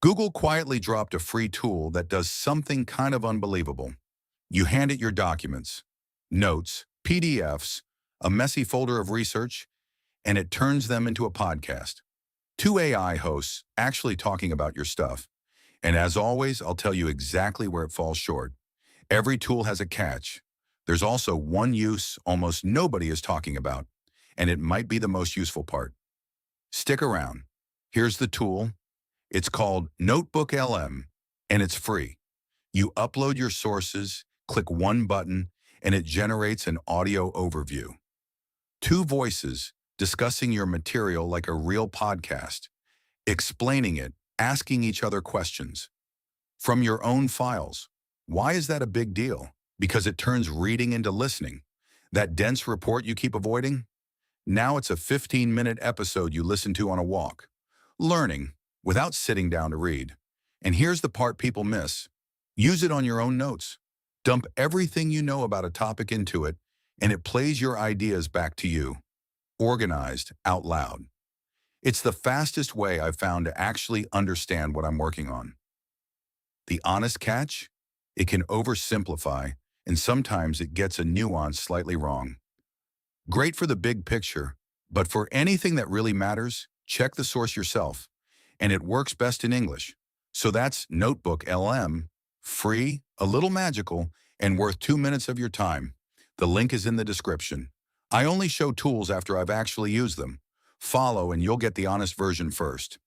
Google quietly dropped a free tool that does something kind of unbelievable. You hand it your documents, notes, PDFs, a messy folder of research, and it turns them into a podcast. Two AI hosts actually talking about your stuff. And as always, I'll tell you exactly where it falls short. Every tool has a catch. There's also one use almost nobody is talking about, and it might be the most useful part. Stick around. Here's the tool. It's called Notebook LM, and it's free. You upload your sources, click one button, and it generates an audio overview. Two voices discussing your material like a real podcast, explaining it, asking each other questions. From your own files. Why is that a big deal? Because it turns reading into listening. That dense report you keep avoiding? Now it's a 15-minute episode you listen to on a walk. Learning without sitting down to read. And here's the part people miss. Use it on your own notes. Dump everything you know about a topic into it, and it plays your ideas back to you, organized out loud. It's the fastest way I've found to actually understand what I'm working on. The honest catch? It can oversimplify, and sometimes it gets a nuance slightly wrong. Great for the big picture, but for anything that really matters, check the source yourself. And it works best in English. So that's Notebook LM, free, a little magical, and worth 2 minutes of your time. The link is in the description. I only show tools after I've actually used them. Follow and you'll get the honest version first.